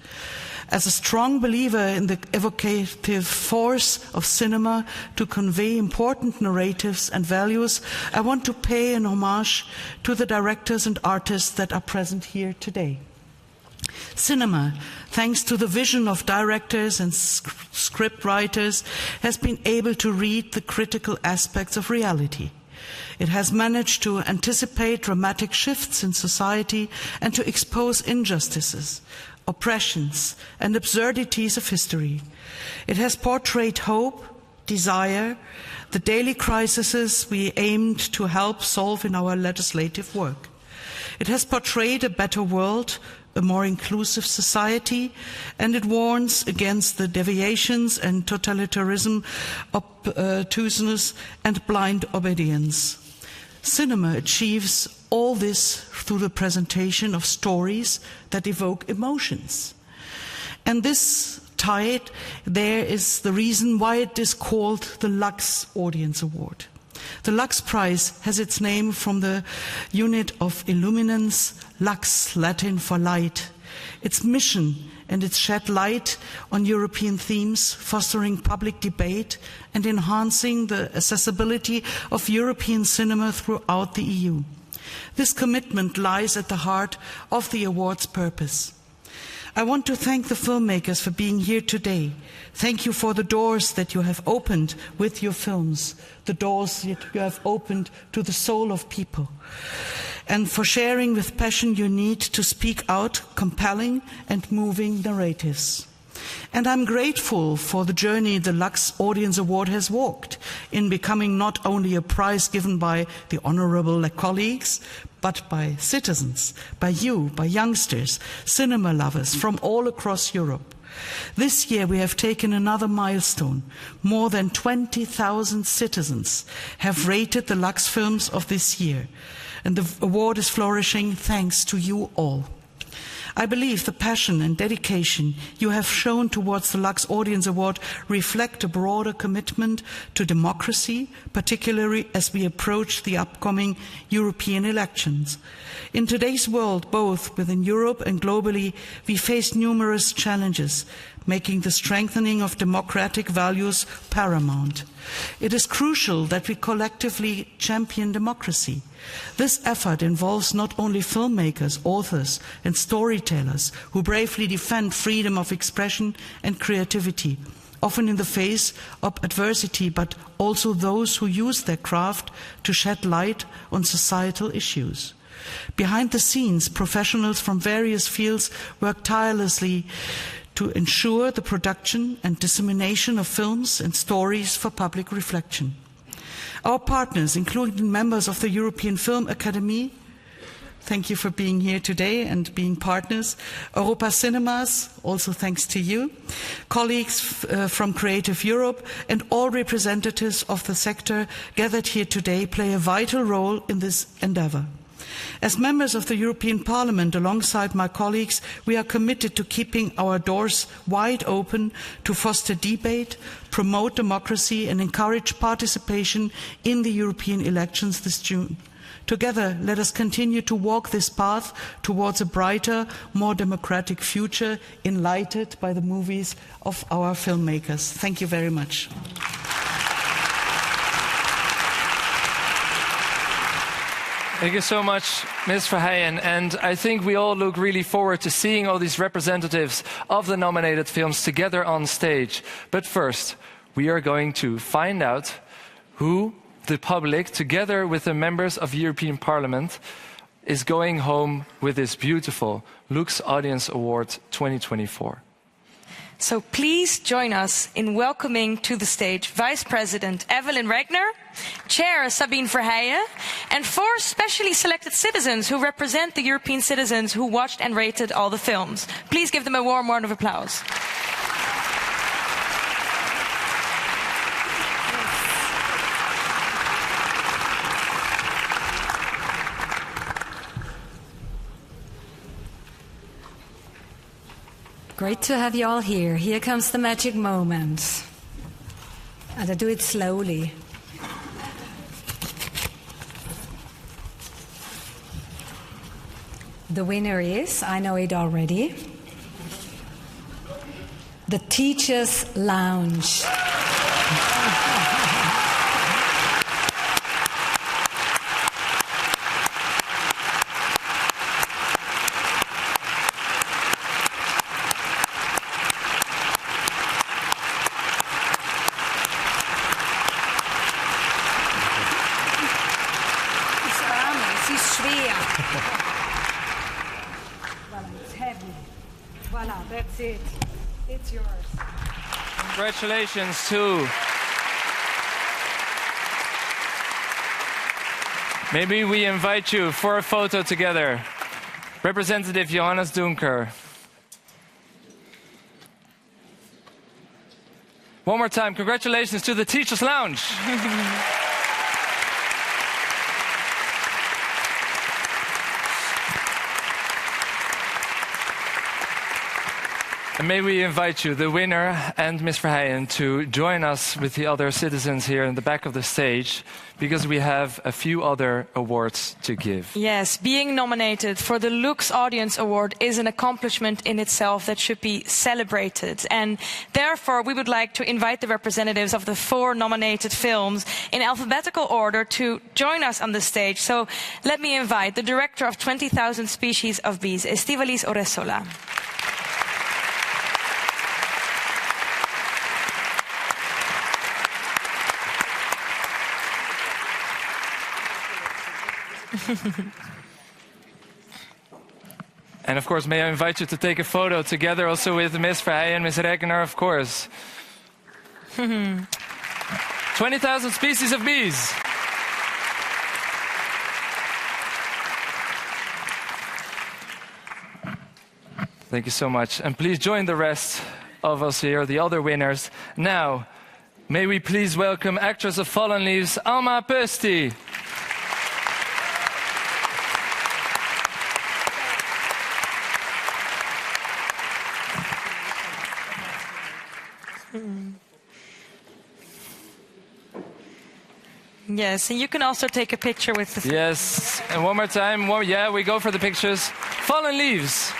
As a strong believer in the evocative force of cinema to convey important narratives and values, I want to pay an homage to the directors and artists that are present here today. Cinema, thanks to the vision of directors and script writers, has been able to read the critical aspects of reality. It has managed to anticipate dramatic shifts in society and to expose injustices, oppressions and absurdities of history. It has portrayed hope, desire, the daily crises we aimed to help solve in our legislative work. It has portrayed a better world, a more inclusive society, and it warns against the deviations and totalitarianism, obtuseness and blind obedience. Cinema achieves all this through the presentation of stories that evoke emotions. And this tide, there is the reason why it is called the LUX Audience Award. The LUX Prize has its name from the unit of illuminance, lux, Latin for light. Its mission and it shed light on European themes, fostering public debate and enhancing the accessibility of European cinema throughout the EU. This commitment lies at the heart of the award's purpose. I want to thank the filmmakers for being here today. Thank you for the doors that you have opened with your films, the doors that you have opened to the soul of people, and for sharing with passion your need to speak out compelling and moving narratives. And I'm grateful for the journey the LUX Audience Award has walked in becoming not only a prize given by the honorable colleagues, but by citizens, by you, by youngsters, cinema lovers from all across Europe. This year we have taken another milestone. More than 20,000 citizens have rated the LUX films of this year, and the award is flourishing thanks to you all. I believe the passion and dedication you have shown towards the LUX Audience Award reflect a broader commitment to democracy, particularly as we approach the upcoming European elections. In today's world, both within Europe and globally, we face numerous challenges, making the strengthening of democratic values paramount. It is crucial that we collectively champion democracy. This effort involves not only filmmakers, authors, and storytellers who bravely defend freedom of expression and creativity, often in the face of adversity, but also those who use their craft to shed light on societal issues. Behind the scenes, professionals from various fields work tirelessly to ensure the production and dissemination of films and stories for public reflection. Our partners, including members of the European Film Academy, thank you for being here today and being partners. Europa Cinemas, also thanks to you. Colleagues from Creative Europe and all representatives of the sector gathered here today play a vital role in this endeavour. As members of the European Parliament, alongside my colleagues, we are committed to keeping our doors wide open to foster debate, promote democracy and encourage participation in the European elections this June. Together, let us continue to walk this path towards a brighter, more democratic future, enlightened by the movies of our filmmakers. Thank you very much. Thank you so much, Ms. Verheyen. And I think we all look really forward to seeing all these representatives of the nominated films together on stage. But first, we are going to find out who the public, together with the members of the European Parliament, is going home with this beautiful LUX Audience Award 2024. So please join us in welcoming to the stage Vice President Evelyn Regner, Chair Sabine Verheyen, and 4 specially selected citizens who represent the European citizens who watched and rated all the films. Please give them a warm round of applause. Great to have you all here. Here comes the magic moment. And I do it slowly. The winner is, I know it already, the Teachers' Lounge. That's it. It's yours. Congratulations to... Maybe we invite you for a photo together. Representative Johannes Dunker. One more time, congratulations to the Teachers' Lounge. And may we invite you, the winner and Ms. Verheyen, to join us with the other citizens here in the back of the stage, because we have a few other awards to give. Yes, being nominated for the LUX Audience Award is an accomplishment in itself that should be celebrated. And therefore, we would like to invite the representatives of the 4 nominated films in alphabetical order to join us on the stage. So let me invite the director of 20,000 Species of Bees, Estíbaliz Urresola. And of course, may I invite you to take a photo together also with Ms. Verheijen and Ms. Regner, of course. 20,000 species of bees. Thank you so much. And please join the rest of us here, the other winners. Now, may we please welcome actress of Fallen Leaves, Alma Pösti. Yes, and you can also take a picture with the... Yes, and one more time. Yeah, we go for the pictures. Fallen Leaves.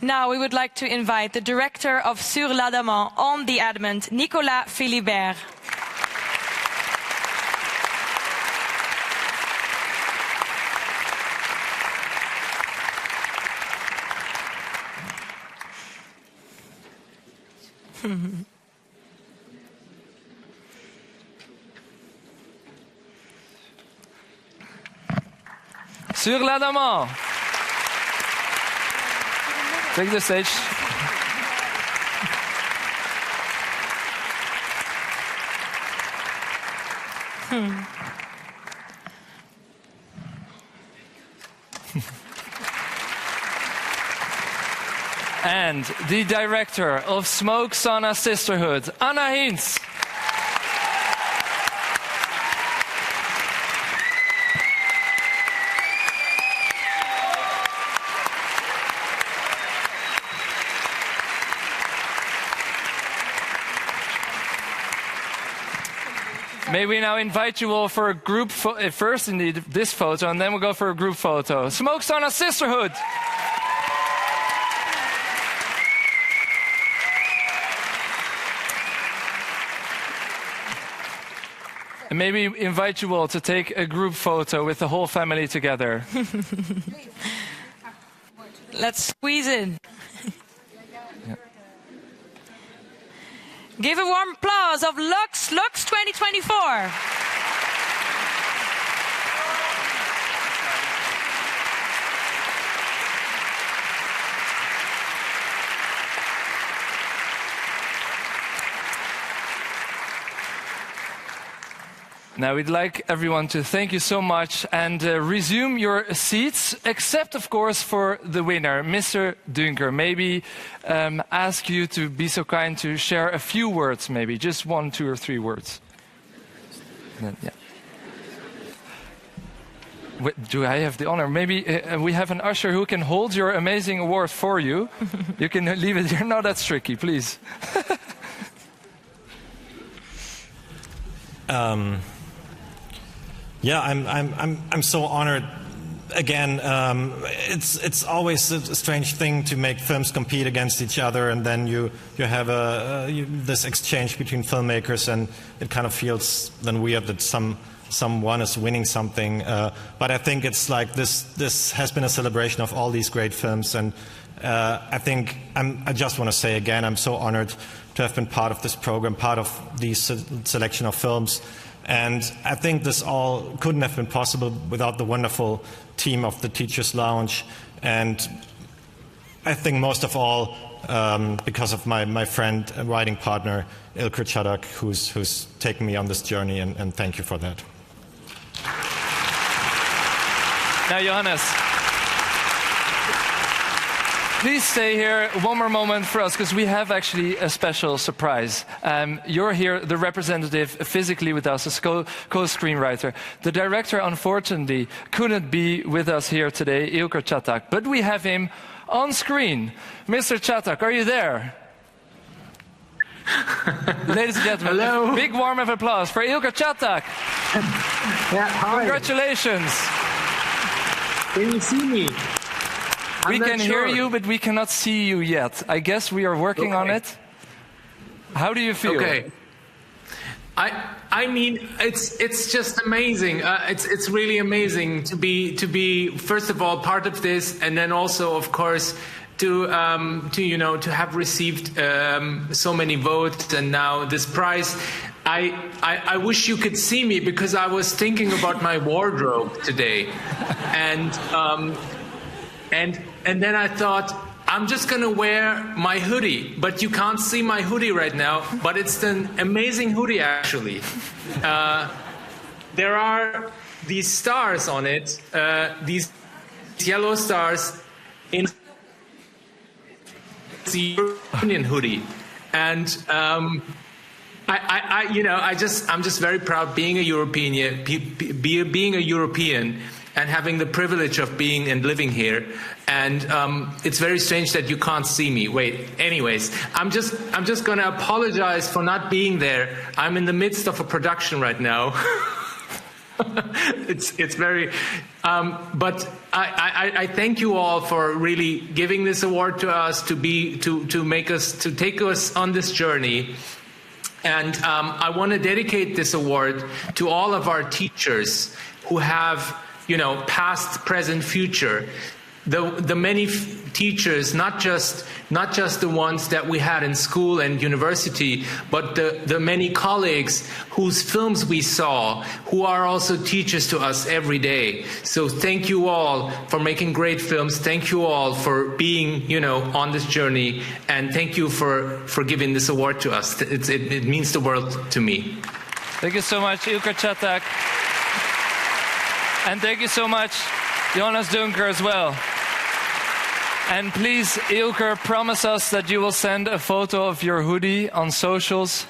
Now we would like to invite the director of Sur l'Adamant on the Adamant, Nicolas Philibert. Sur l'Adamant. Take the stage. And the director of Smoke Sauna Sisterhood, Anna Hintz. May we now invite you all for a group first, indeed, this photo, and then we'll go for a group photo. Smoke Sauna Sisterhood. And may we invite you all to take a group photo with the whole family together. Let's squeeze in. Give a warm applause of LUX 2024. Now we'd like everyone to thank you so much and resume your seats, except of course for the winner, Mr. Dunker. Maybe ask you to be so kind to share a few words, maybe just 1, 2 or 3 words. Then, yeah. Do I have the honor? Maybe we have an usher who can hold your amazing award for you. You can leave it here. No, that's tricky, please. Yeah, I'm so honored. Again, it's always a strange thing to make films compete against each other, and then you have this exchange between filmmakers, and it kind of feels then weird that someone is winning something. But I think it's like this has been a celebration of all these great films, and I think I just want to say again, I'm so honored to have been part of this program, part of the selection of films. And I think this all couldn't have been possible without the wonderful team of the Teachers Lounge. And I think most of all because of my friend and writing partner, Ilker Çatak, who's taken me on this journey, and thank you for that. Now, Johannes, please stay here one more moment for us, because we have actually a special surprise. You're here, the representative, physically with us, as co-screenwriter. The director, unfortunately, couldn't be with us here today, Ilker Çatak, but we have him on screen. Mr. Çatak, are you there? Ladies and gentlemen, hello. Big warm of applause for Ilker Çatak. Yeah, hi. Congratulations. Can you see me? We can hear you, but we cannot see you yet. I guess we are working on it. How do you feel? Okay. I mean, it's just amazing. It's really amazing to be first of all part of this, and then also, of course, to have received so many votes and now this prize. I wish you could see me because I was thinking about my wardrobe today, and then I thought I'm just gonna wear my hoodie, but you can't see my hoodie right now. But it's an amazing hoodie actually. There are these stars on it, these yellow stars in the European hoodie, and I'm just very proud being a European, being a European, and having the privilege of being and living here. And it's very strange that you can't see me. Wait, anyways, I'm just gonna apologize for not being there. I'm in the midst of a production right now. It's very, but I thank you all for really giving this award to us, to take us on this journey. And I want to dedicate this award to all of our teachers who have, past, present, future. The many teachers, not just the ones that we had in school and university, but the many colleagues whose films we saw, who are also teachers to us every day. So thank you all for making great films. Thank you all for being, on this journey, and thank you for giving this award to us. It means the world to me. Thank you so much, Ilker, Çatak, and thank you so much, Jonas Dunker, as well. And please, Ilker, promise us that you will send a photo of your hoodie on socials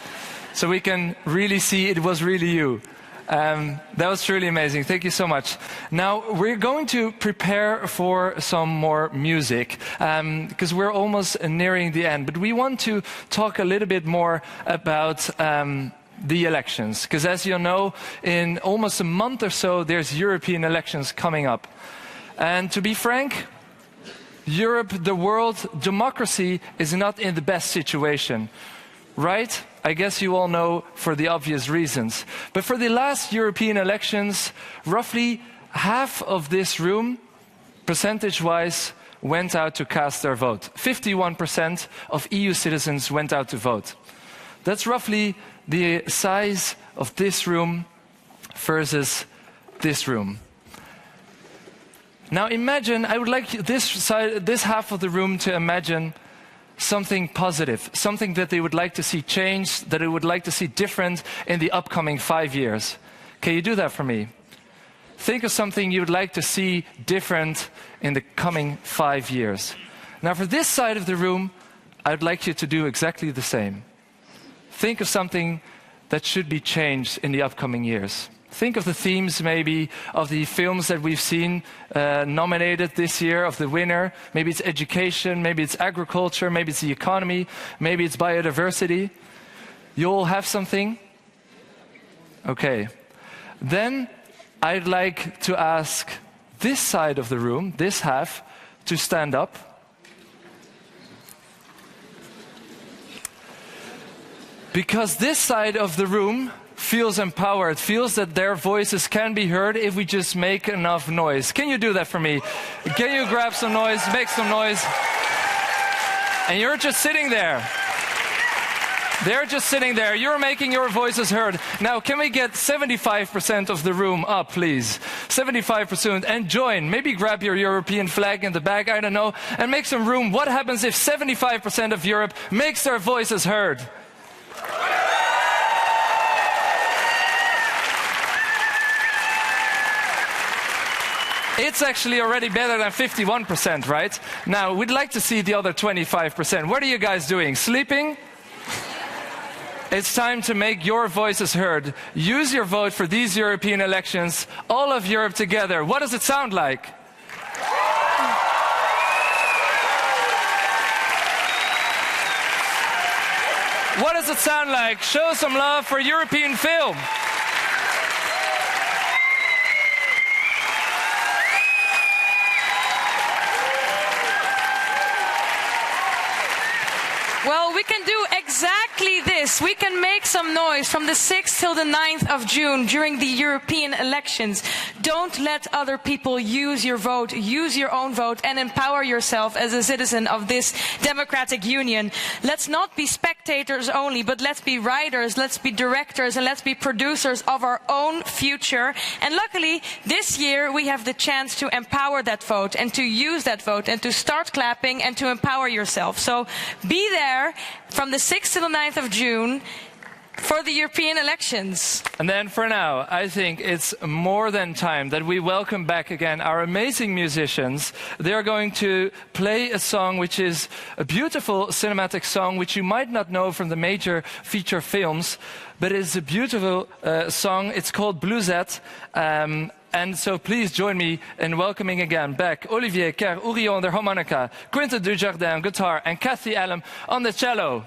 so we can really see it was really you. That was truly amazing. Thank you so much. Now, we're going to prepare for some more music because we're almost nearing the end. But we want to talk a little bit more about the elections. Because as you know, in almost a month or so, there's European elections coming up. And to be frank, Europe, the world, democracy is not in the best situation, right? I guess you all know for the obvious reasons. But for the last European elections, roughly half of this room, percentage-wise, went out to cast their vote. 51% of EU citizens went out to vote. That's roughly the size of this room versus this room. Now imagine, I would like this half of the room to imagine something positive, something that they would like to see changed, that they would like to see different in the upcoming 5 years. Can you do that for me? Think of something you would like to see different in the coming 5 years. Now for this side of the room, I would like you to do exactly the same. Think of something that should be changed in the upcoming years. Think of the themes maybe of the films that we've seen nominated this year, of the winner. Maybe it's education, maybe it's agriculture, maybe it's the economy, maybe it's biodiversity. You all have something? Okay. Then I'd like to ask this side of the room, this half, to stand up. Because this side of the room feels empowered, feels that their voices can be heard if we just make enough noise. Can you do that for me? Can you grab some noise, make some noise? And you're just sitting there. They're just sitting there. You're making your voices heard. Now, can we get 75% of the room up, please? 75%, and join. Maybe grab your European flag in the back, I don't know, and make some room. What happens if 75% of Europe makes their voices heard? It's actually already better than 51%, right? Now, we'd like to see the other 25%. What are you guys doing? Sleeping? It's time to make your voices heard. Use your vote for these European elections. All of Europe together. What does it sound like? What does it sound like? Show some love for European film. Well, we can do exactly this. this, we can make some noise from the 6th till the 9th of June during the European elections. Don't let other people use your vote, use your own vote, and empower yourself as a citizen of this democratic union. Let's not be spectators only, but let's be writers, let's be directors, and let's be producers of our own future. And luckily, this year we have the chance to empower that vote and to use that vote and to start clapping and to empower yourself. So be there from the 6th to the 9th of June for the European elections. And then for now, I think it's more than time that we welcome back again our amazing musicians. They are going to play a song which is a beautiful cinematic song which you might not know from the major feature films, but it's a beautiful song. It's called Bluesette. And so please join me in welcoming again back Olivier Kerr-Ourion on the harmonica, Quentin Dujardin on guitar, and Kathy Allen on the cello.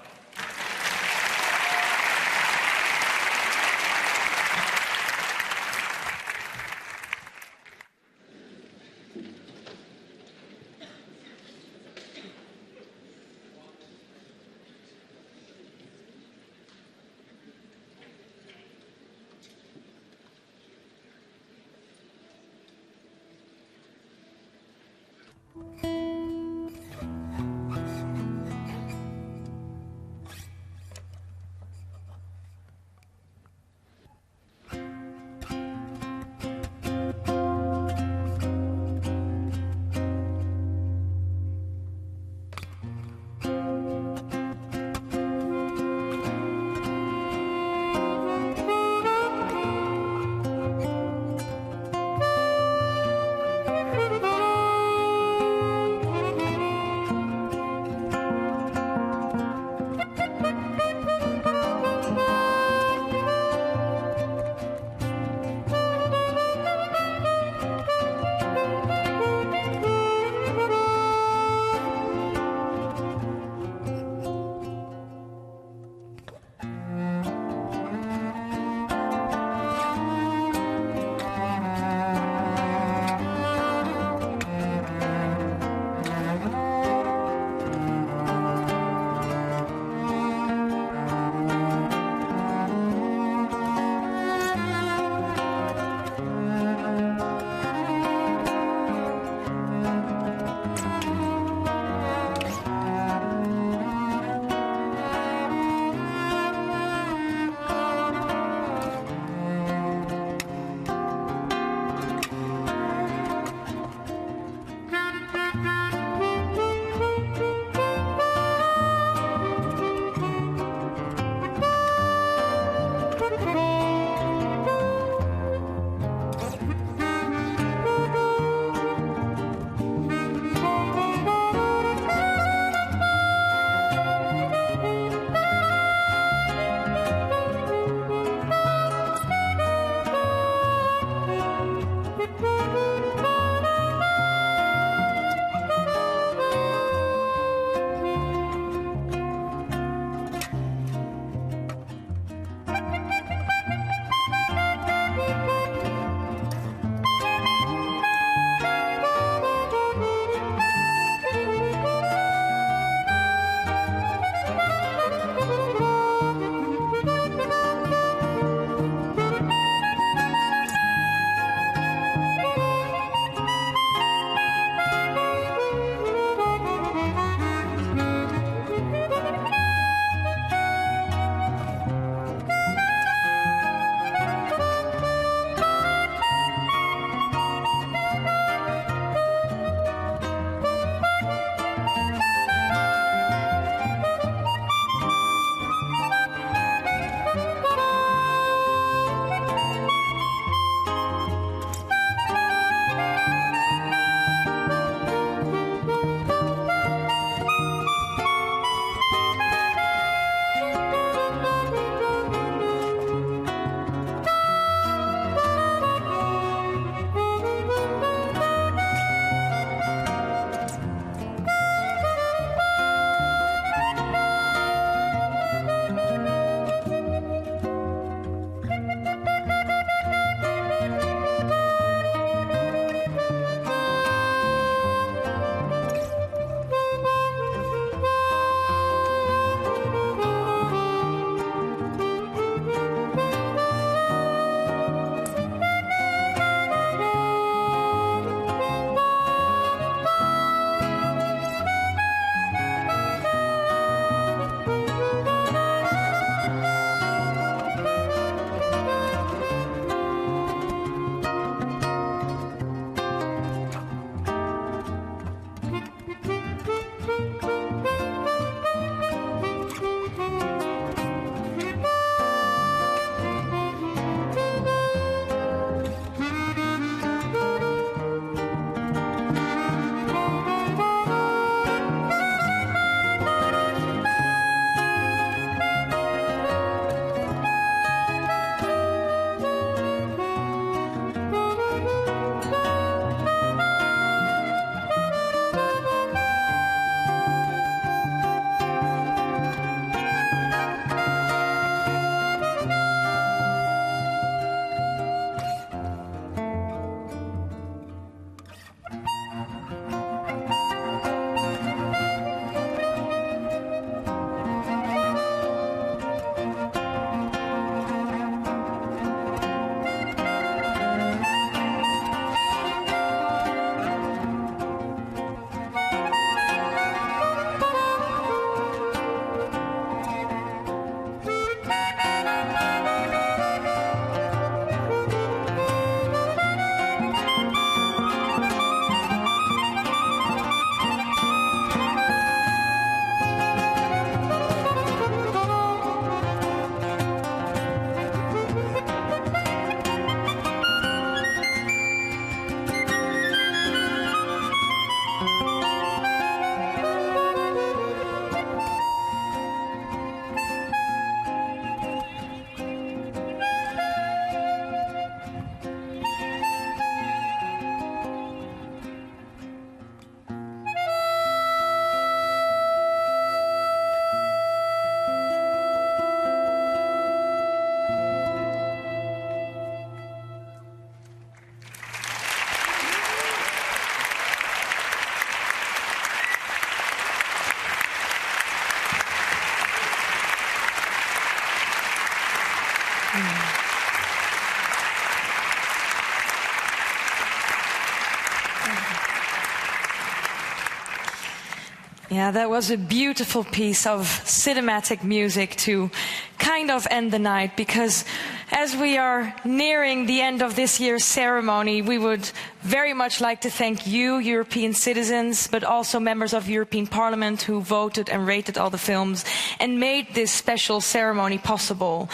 Yeah, that was a beautiful piece of cinematic music to kind of end the night, because as we are nearing the end of this year's ceremony, we would very much like to thank you, European citizens, but also members of European Parliament who voted and rated all the films and made this special ceremony possible.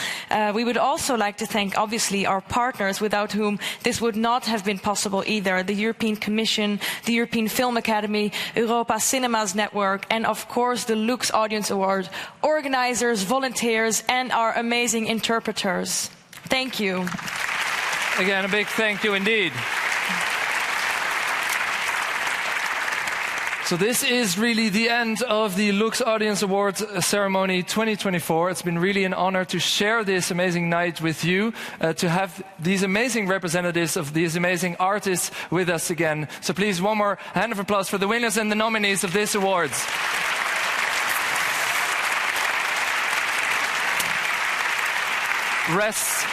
We would also like to thank, obviously, our partners without whom this would not have been possible either. The European Commission, the European Film Academy, Europa Cinemas Network, and of course the LUX Audience Award, organizers, volunteers, and our amazing interpreters. Thank you. Again, a big thank you indeed. So this is really the end of the LUX Audience Awards ceremony 2024. It's been really an honor to share this amazing night with you, to have these amazing representatives of these amazing artists with us again. So please, one more hand of applause for the winners and the nominees of this awards. Rests